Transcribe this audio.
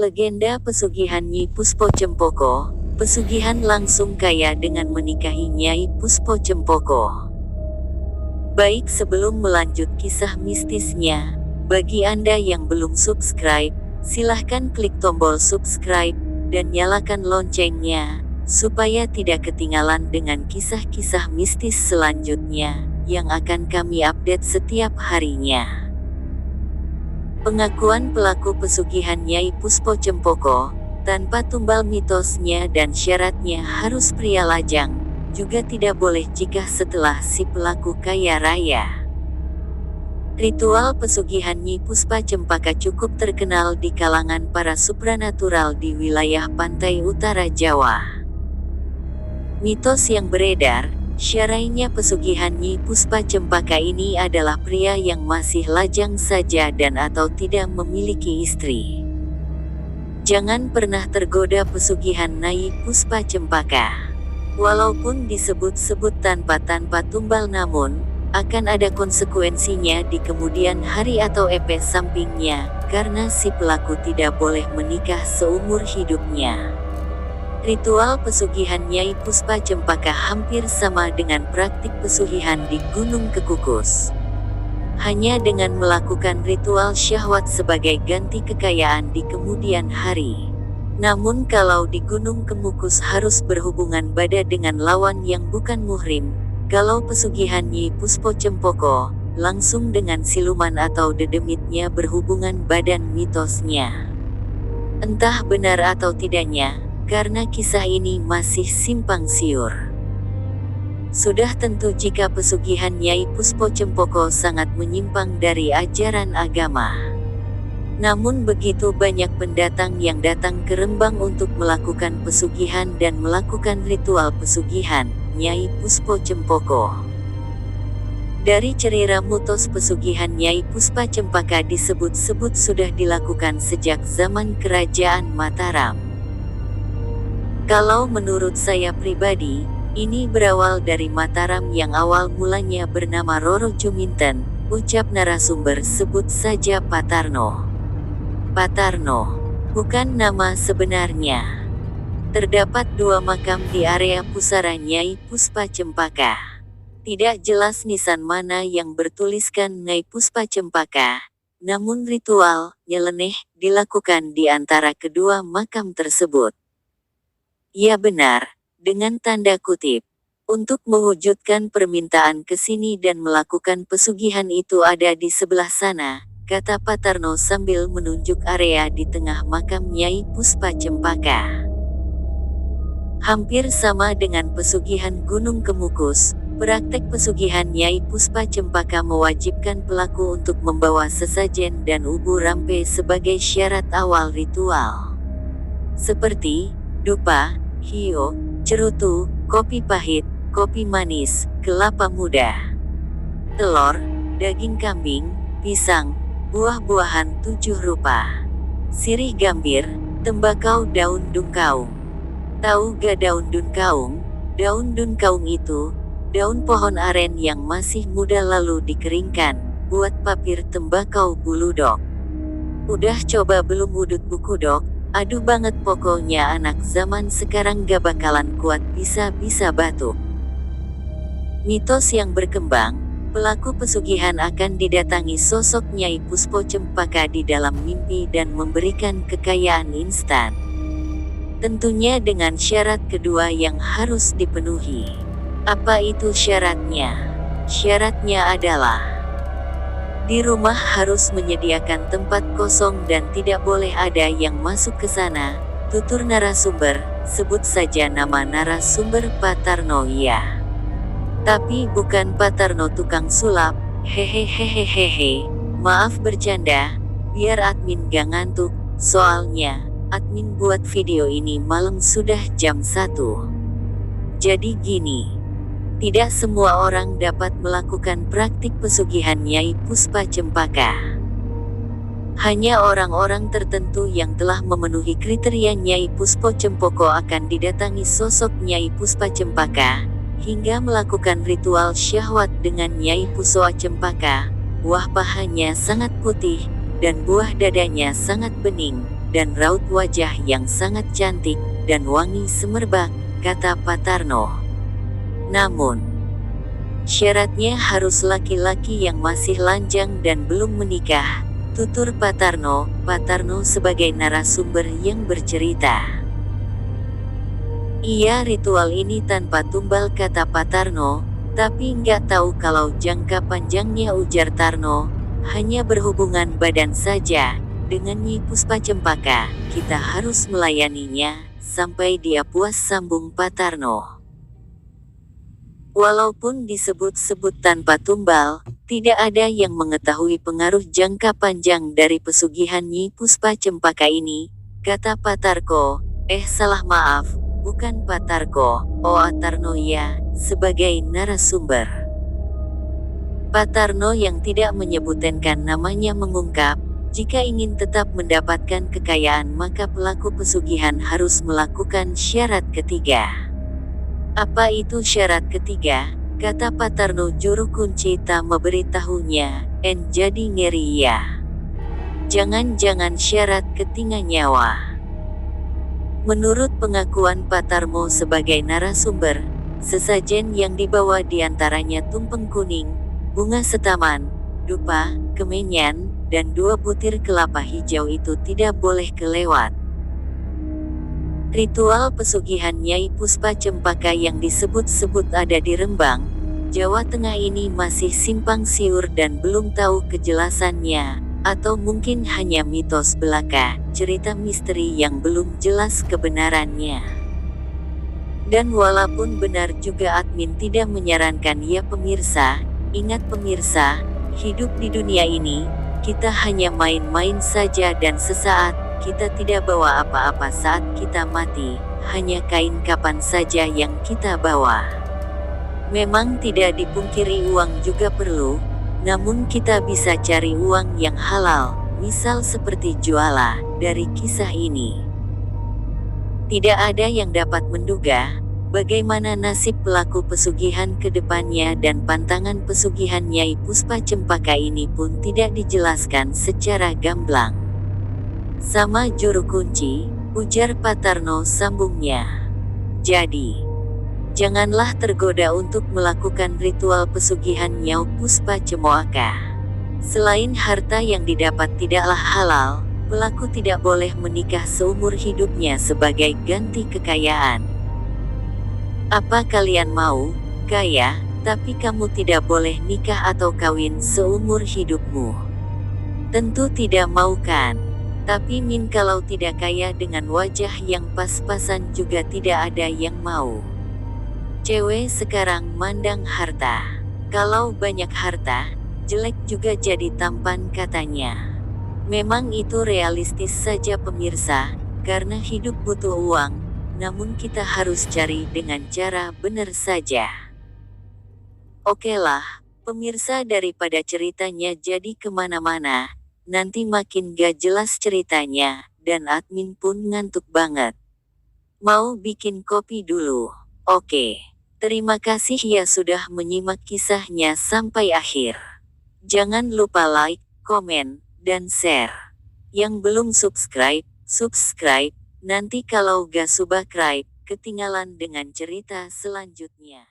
Legenda pesugihan Nyi Puspo Cempoko. Pesugihan langsung kaya dengan menikahi Nyai Puspo Cempoko. Baik, sebelum melanjut kisah mistisnya, bagi Anda yang belum subscribe, silahkan klik tombol subscribe dan nyalakan loncengnya, supaya tidak ketinggalan dengan kisah-kisah mistis selanjutnya yang akan kami update setiap harinya. Pengakuan pelaku pesugihan Nyai Puspo Cempoko, tanpa tumbal mitosnya dan syaratnya harus pria lajang, juga tidak boleh jika setelah si pelaku kaya raya. Ritual pesugihan Nyi Puspa Cempaka cukup terkenal di kalangan para supranatural di wilayah pantai utara Jawa. Mitos yang beredar, syarainya pesugihan Nyi Puspa Cempaka ini adalah pria yang masih lajang saja dan atau tidak memiliki istri. Jangan pernah tergoda pesugihan Nyai Puspa Cempaka. Walaupun disebut-sebut tanpa tumbal, namun akan ada konsekuensinya di kemudian hari atau efek sampingnya, karena si pelaku tidak boleh menikah seumur hidupnya. Ritual pesugihan Nyai Puspa Cempaka hampir sama dengan praktik pesugihan di Gunung Kekukus. Hanya dengan melakukan ritual syahwat sebagai ganti kekayaan di kemudian hari. Namun kalau di Gunung Kemukus harus berhubungan badan dengan lawan yang bukan muhrim. Kalau pesugihan Nyi Puspo Cempoko, langsung dengan siluman atau dedemitnya berhubungan badan mitosnya. Entah benar atau tidaknya, karena kisah ini masih simpang siur. Sudah tentu jika pesugihan Nyai Puspo Cempoko sangat menyimpang dari ajaran agama. Namun begitu banyak pendatang yang datang ke Rembang untuk melakukan pesugihan dan melakukan ritual pesugihan Nyai Puspo Cempoko. Dari cerita mitos pesugihan Nyai Puspa Cempaka disebut-sebut sudah dilakukan sejak zaman Kerajaan Mataram. Kalau menurut saya pribadi, ini berawal dari Mataram yang awal mulanya bernama Roro Juminten, ucap narasumber sebut saja Patarno. Patarno bukan nama sebenarnya. Terdapat 2 makam di area pusara Nyai Puspa Cempaka. Tidak jelas nisan mana yang bertuliskan Nyai Puspa Cempaka, namun ritual nyeleneh dilakukan di antara kedua makam tersebut. Ya benar, dengan tanda kutip. Untuk mewujudkan permintaan ke sini dan melakukan pesugihan itu ada di sebelah sana, kata Patarno sambil menunjuk area di tengah makam Nyai Puspa Cempaka. Hampir sama dengan pesugihan Gunung Kemukus, praktek pesugihan Nyai Puspa Cempaka mewajibkan pelaku untuk membawa sesajen dan ubu rampe sebagai syarat awal ritual. Seperti dupa, hio, cerutu, kopi pahit, kopi manis, kelapa muda, telur, daging kambing, pisang, buah-buahan 7 rupa, sirih gambir, tembakau daun dungkaung. Tahu gak daun dungkaung? Daun dungkaung itu daun pohon aren yang masih muda lalu dikeringkan, buat papir tembakau buludok. Udah coba belum udut buku dok? Aduh banget pokoknya anak zaman sekarang gak bakalan kuat bisa-bisa batuk. Mitos yang berkembang, pelaku pesugihan akan didatangi sosok Nyai Puspo Cempaka di dalam mimpi dan memberikan kekayaan instan. Tentunya dengan syarat kedua yang harus dipenuhi. Apa itu syaratnya? Syaratnya adalah di rumah harus menyediakan tempat kosong dan tidak boleh ada yang masuk ke sana, tutur narasumber, sebut saja nama narasumber Patarno ya. Tapi bukan Patarno tukang sulap, hehehehehehe, maaf bercanda, biar admin gak ngantuk, soalnya admin buat video ini malam sudah jam 1. Jadi gini, tidak semua orang dapat melakukan praktik pesugihan Nyai Puspa Cempaka. Hanya orang-orang tertentu yang telah memenuhi kriteria Nyai Puspo Cempoko akan didatangi sosok Nyai Puspa Cempaka, hingga melakukan ritual syahwat dengan Nyai Puspa Cempaka. Buah pahanya sangat putih, dan buah dadanya sangat bening, dan raut wajah yang sangat cantik dan wangi semerbak, kata Patarno. Namun, syaratnya harus laki-laki yang masih lanjang dan belum menikah, tutur Patarno. Patarno sebagai narasumber yang bercerita. Iya, ritual ini tanpa tumbal, kata Patarno, tapi nggak tahu kalau jangka panjangnya, ujar Tarno. Hanya berhubungan badan saja. Dengan Nyi Puspa Cempaka, kita harus melayaninya sampai dia puas, sambung Patarno. Walaupun disebut-sebut tanpa tumbal, tidak ada yang mengetahui pengaruh jangka panjang dari pesugihan Nyi Puspa Cempaka ini, kata Patarko. Salah, maaf, bukan Patarko, Tarno ya, sebagai narasumber. Patarno yang tidak menyebutkan namanya mengungkap, jika ingin tetap mendapatkan kekayaan maka pelaku pesugihan harus melakukan syarat ketiga. Apa itu syarat ketiga? Kata Patarno, juru kunci tak memberitahunya, jadi ngeri ya. Jangan-jangan syarat ketiga nyawa. Menurut pengakuan Patarno sebagai narasumber, sesajen yang dibawa diantaranya tumpeng kuning, bunga setaman, dupa, kemenyan, dan 2 butir kelapa hijau itu tidak boleh kelewat. Ritual pesugihan Nyai Puspa Cempaka yang disebut-sebut ada di Rembang, Jawa Tengah ini masih simpang siur dan belum tahu kejelasannya, atau mungkin hanya mitos belaka, cerita misteri yang belum jelas kebenarannya. Dan walaupun benar juga, admin tidak menyarankan ya pemirsa. Ingat pemirsa, hidup di dunia ini, kita hanya main-main saja dan sesaat, kita tidak bawa apa-apa saat kita mati, hanya kain kapan saja yang kita bawa. Memang tidak dipungkiri uang juga perlu, namun kita bisa cari uang yang halal, misal seperti juala. Dari kisah ini, tidak ada yang dapat menduga bagaimana nasib pelaku pesugihan ke depannya, dan pantangan pesugihan Nyai Puspa Cempaka ini pun tidak dijelaskan secara gamblang. Sama juru kunci, ujar Patarno, sambungnya. Jadi, janganlah tergoda untuk melakukan ritual pesugihan Nyai Puspa Cempaka. Selain harta yang didapat tidaklah halal, pelaku tidak boleh menikah seumur hidupnya sebagai ganti kekayaan. Apa kalian mau kaya, tapi kamu tidak boleh nikah atau kawin seumur hidupmu? Tentu tidak mau kan? Tapi kalau tidak kaya dengan wajah yang pas-pasan juga tidak ada yang mau. Cewek sekarang mandang harta. Kalau banyak harta, jelek juga jadi tampan, katanya. Memang itu realistis saja pemirsa, karena hidup butuh uang, namun kita harus cari dengan cara benar saja. Oke lah, pemirsa, daripada ceritanya jadi kemana-mana, nanti makin gak jelas ceritanya, dan admin pun ngantuk banget. Mau bikin kopi dulu. Oke. Terima kasih ya sudah menyimak kisahnya sampai akhir. Jangan lupa like, komen, dan share. Yang belum subscribe, subscribe. Nanti kalau gak subscribe, ketinggalan dengan cerita selanjutnya.